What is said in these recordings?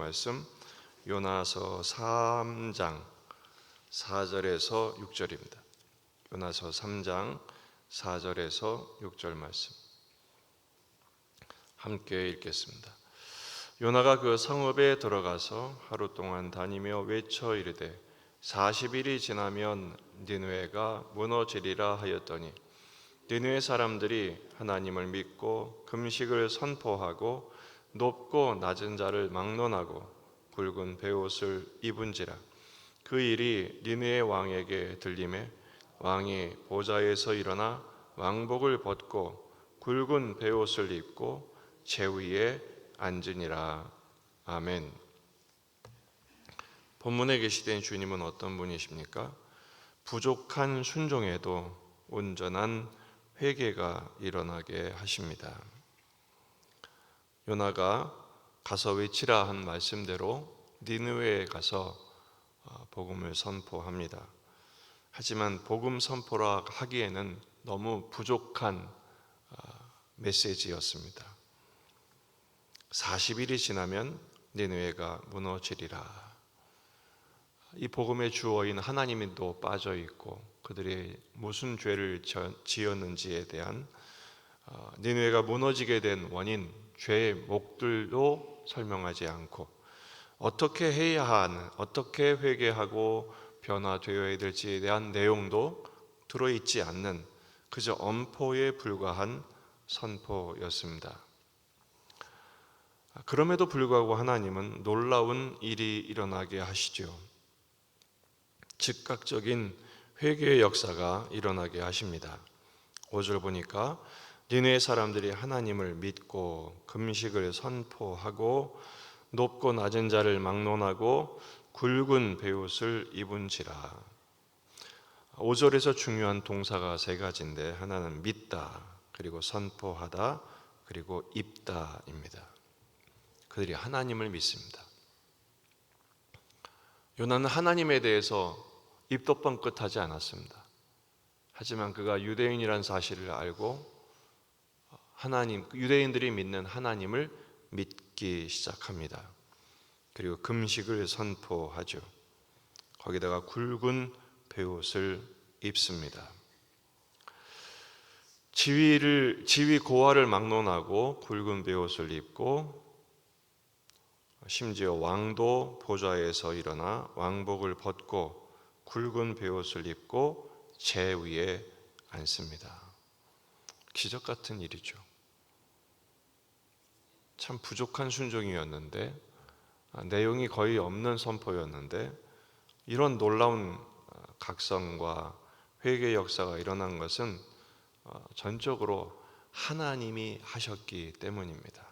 말씀 요나서 3장 4절에서 6절입니다. 요나서 3장 4절에서 6절 말씀 함께 읽겠습니다. 요나가 그 성읍에 들어가서 하루 동안 다니며 외쳐 이르되 40일이 지나면 니느웨가 무너지리라 하였더니 니느웨 사람들이 하나님을 믿고 금식을 선포하고 높고 낮은 자를 막론하고 굵은 베옷을 입은지라. 그 일이 니느웨 왕에게 들리매 왕이 보좌에서 일어나 왕복을 벗고 굵은 베옷을 입고 제 위에 앉으니라. 아멘. 본문에 계시된 주님은 어떤 분이십니까? 부족한 순종에도 온전한 회개가 일어나게 하십니다. 요나가 가서 외치라 한 말씀대로 니느웨에 가서 복음을 선포합니다. 하지만 복음 선포라 하기에는 너무 부족한 메시지였습니다. 40일이 지나면 니느웨가 무너지리라. 이 복음의 주어인 하나님도 빠져 있고 그들이 무슨 죄를 지었는지에 대한 니느웨가 무너지게 된 원인, 죄의 목들도 설명하지 않고 어떻게 해야 하는, 어떻게 회개하고 변화되어야 될지에 대한 내용도 들어있지 않는 그저 엄포에 불과한 선포였습니다. 그럼에도 불구하고 하나님은 놀라운 일이 일어나게 하시죠. 즉각적인 회개의 역사가 일어나게 하십니다. 5절 보니까 니느웨 사람들이 하나님을 믿고 금식을 선포하고 높고 낮은 자를 막론하고 굵은 베옷을 입은지라. 5절에서 중요한 동사가 세 가지인데 하나는 믿다, 그리고 선포하다, 그리고 입다입니다. 그들이 하나님을 믿습니다. 요나는 하나님에 대해서 입도 뻥끗하지 않았습니다. 하지만 그가 유대인이란 사실을 알고 유대인들이 믿는 하나님을 믿기 시작합니다. 그리고 금식을 선포하죠. 거기다가 굵은 베옷을 입습니다. 지위 고하를 막론하고 굵은 베옷을 입고 심지어 왕도 보좌에서 일어나 왕복을 벗고 굵은 베옷을 입고 제 위에 앉습니다. 기적 같은 일이죠. 참 부족한 순종이었는데 내용이 거의 없는 선포였는데 이런 놀라운 각성과 회개 역사가 일어난 것은 전적으로 하나님이 하셨기 때문입니다.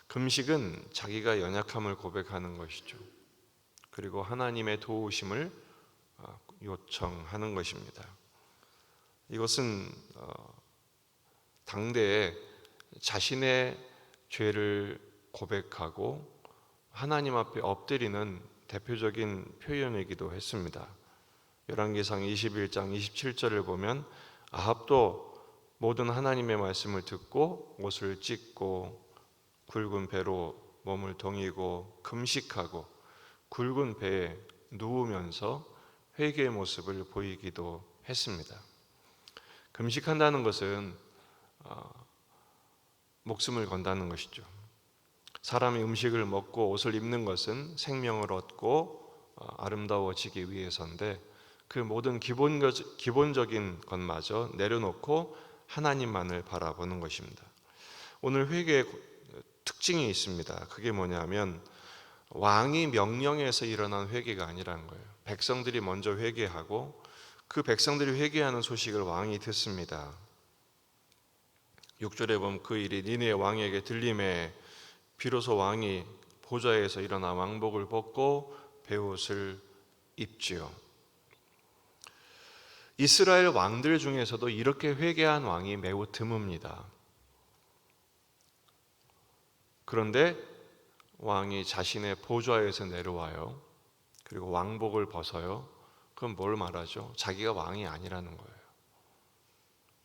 금식은 자기가 연약함을 고백하는 것이죠. 그리고 하나님의 도우심을 요청하는 것입니다. 이것은 당대에 자신의 죄를 고백하고 하나님 앞에 엎드리는 대표적인 표현이기도 했습니다. 열왕기상 21장 27절을 보면 아합도 모든 하나님의 말씀을 듣고 옷을 찢고 굵은 배로 몸을 동이고 금식하고 굵은 배에 누우면서 회개의 모습을 보이기도 했습니다. 금식한다는 것은 목숨을 건다는 것이죠. 사람이 음식을 먹고 옷을 입는 것은 생명을 얻고 아름다워지기 위해서인데 그 모든 기본적인 것마저 내려놓고 하나님만을 바라보는 것입니다. 오늘 회개의 특징이 있습니다. 그게 뭐냐면 왕이 명령해서 일어난 회개가 아니라는 거예요. 백성들이 먼저 회개하고 그 백성들이 회개하는 소식을 왕이 듣습니다. 6절에 보면 그 일이 니느웨 왕에게 들림에 비로소 왕이 보좌에서 일어나 왕복을 벗고 베옷을 입지요. 이스라엘 왕들 중에서도 이렇게 회개한 왕이 매우 드뭅니다. 그런데 왕이 자신의 보좌에서 내려와요. 그리고 왕복을 벗어요. 그럼 뭘 말하죠? 자기가 왕이 아니라는 거예요.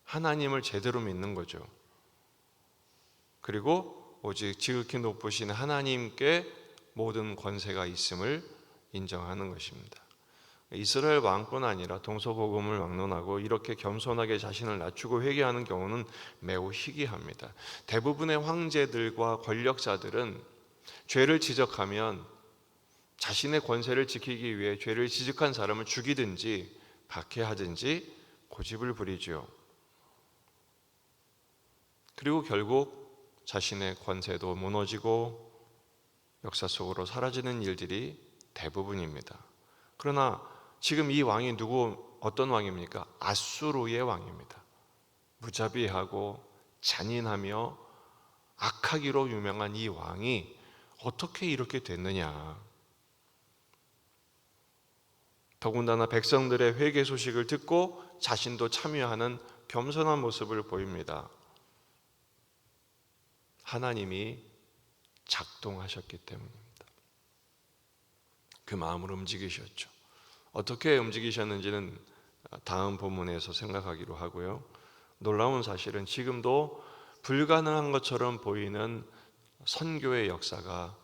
하나님을 제대로 믿는 거죠. 그리고 오직 지극히 높으신 하나님께 모든 권세가 있음을 인정하는 것입니다. 이스라엘 왕뿐 아니라 동서복음을 막론하고 이렇게 겸손하게 자신을 낮추고 회개하는 경우는 매우 희귀합니다. 대부분의 황제들과 권력자들은 죄를 지적하면 자신의 권세를 지키기 위해 죄를 지적한 사람을 죽이든지 박해하든지 고집을 부리죠. 그리고 결국 자신의 권세도 무너지고 역사 속으로 사라지는 일들이 대부분입니다. 그러나 지금 이 왕이 어떤 왕입니까? 아수르의 왕입니다. 무자비하고 잔인하며 악하기로 유명한 이 왕이 어떻게 이렇게 됐느냐? 더군다나 백성들의 회개 소식을 듣고 자신도 참여하는 겸손한 모습을 보입니다. 하나님이 작동하셨기 때문입니다. 그 마음을 움직이셨죠. 어떻게 움직이셨는지는 다음 본문에서 생각하기로 하고요. 놀라운 사실은 지금도 불가능한 것처럼 보이는 선교의 역사가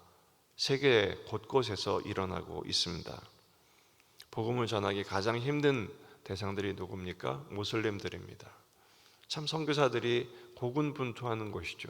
세계 곳곳에서 일어나고 있습니다. 복음을 전하기 가장 힘든 대상들이 누굽니까? 모슬림들입니다. 참 선교사들이 고군분투하는 곳이죠.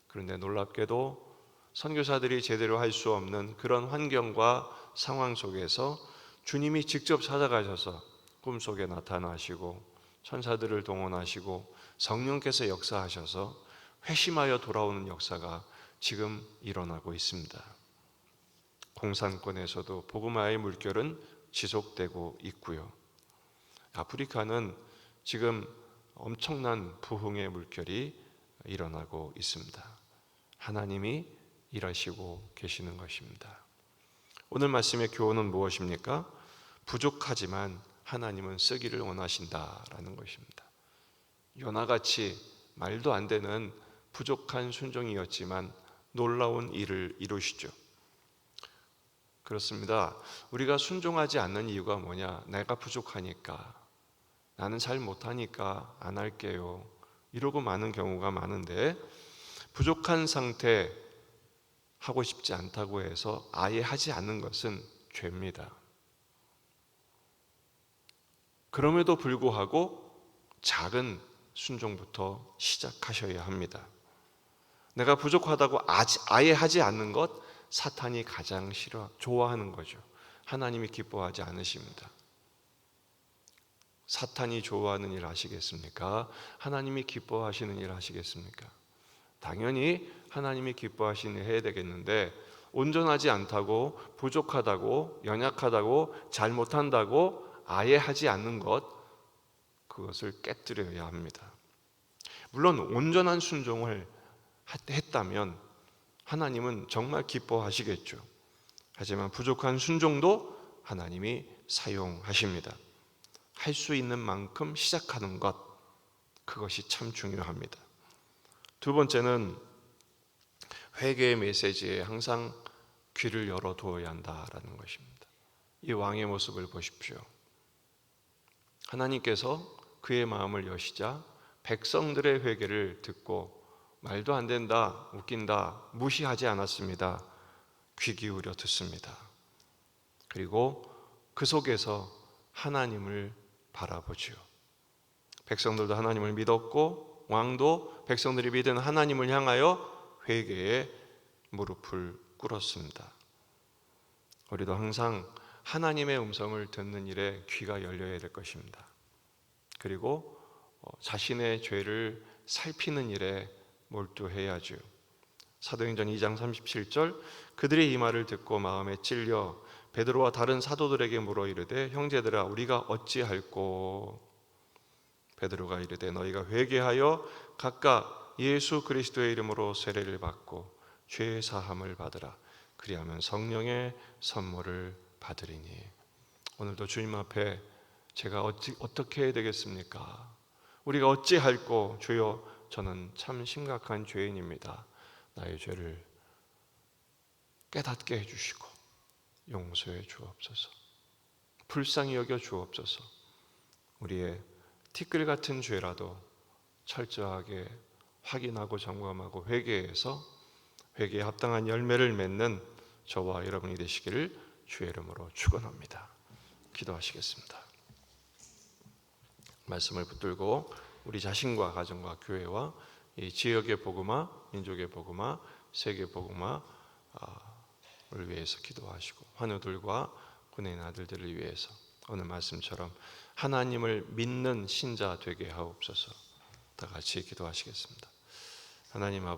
그런데 놀랍게도 선교사들이 제대로 할 수 없는 그런 환경과 상황 속에서 주님이 직접 찾아가셔서 꿈속에 나타나시고 천사들을 동원하시고 성령께서 역사하셔서 회심하여 돌아오는 역사가 지금 일어나고 있습니다. 공산권에서도 복음화의 물결은 지속되고 있고요. 아프리카는 지금 엄청난 부흥의 물결이 일어나고 있습니다. 하나님이 일하시고 계시는 것입니다. 오늘 말씀의 교훈은 무엇입니까? 부족하지만 하나님은 쓰기를 원하신다라는 것입니다. 요나같이 말도 안 되는 부족한 순종이었지만 놀라운 일을 이루시죠. 그렇습니다. 우리가 순종하지 않는 이유가 뭐냐? 내가 부족하니까, 나는 잘 못하니까 안 할게요, 이러고 마는 경우가 많은데, 부족한 상태 하고 싶지 않다고 해서 아예 하지 않는 것은 죄입니다. 그럼에도 불구하고 작은 순종부터 시작하셔야 합니다. 내가 부족하다고 아예 하지 않는 것, 사탄이 가장 좋아하는 거죠. 하나님이 기뻐하지 않으십니다. 사탄이 좋아하는 일 하시겠습니까? 하나님이 기뻐하시는 일 하시겠습니까? 당연히 하나님이 기뻐하시는 일 해야 되겠는데, 온전하지 않다고, 부족하다고, 연약하다고, 잘못한다고 아예 하지 않는 것, 그것을 깨뜨려야 합니다. 물론 온전한 순종을 했다면 하나님은 정말 기뻐하시겠죠. 하지만 부족한 순종도 하나님이 사용하십니다. 할 수 있는 만큼 시작하는 것, 그것이 참 중요합니다. 두 번째는 회개의 메시지에 항상 귀를 열어두어야 한다라는 것입니다. 이 왕의 모습을 보십시오. 하나님께서 그의 마음을 여시자 백성들의 회개를 듣고 말도 안 된다, 웃긴다, 무시하지 않았습니다. 귀 기울여 듣습니다. 그리고 그 속에서 하나님을 바라보지요. 백성들도 하나님을 믿었고 왕도 백성들이 믿은 하나님을 향하여 회개에 무릎을 꿇었습니다. 우리도 항상 하나님의 음성을 듣는 일에 귀가 열려야 될 것입니다. 그리고 자신의 죄를 살피는 일에 몰두해야죠. 사도행전 2장 37절, 그들이 이 말을 듣고 마음에 찔려 베드로와 다른 사도들에게 물어 이르되, 형제들아 우리가 어찌할꼬? 베드로가 이르되, 너희가 회개하여 각각 예수 그리스도의 이름으로 세례를 받고 죄 사함을 받으라. 그리하면 성령의 선물을 받으리니. 오늘도 주님 앞에 제가 어떻게 해야 되겠습니까? 우리가 어찌할꼬? 주여, 저는 참 심각한 죄인입니다. 나의 죄를 깨닫게 해주시고 용서해 주옵소서. 불쌍히 여겨 주옵소서. 우리의 티끌 같은 죄라도 철저하게 확인하고 점검하고 회개해서 회개에 합당한 열매를 맺는 저와 여러분이 되시기를 주의 이름으로 축원합니다. 기도하시겠습니다. 말씀을 붙들고 우리 자신과 가정과 교회와 이 지역의 복음화, 민족의 복음화, 세계 복음화를 위해서 기도하시고 환우들과 군인 아들들을 위해서 오늘 말씀처럼 하나님을 믿는 신자 되게 하옵소서. 다 같이 기도하시겠습니다. 하나님 아버지,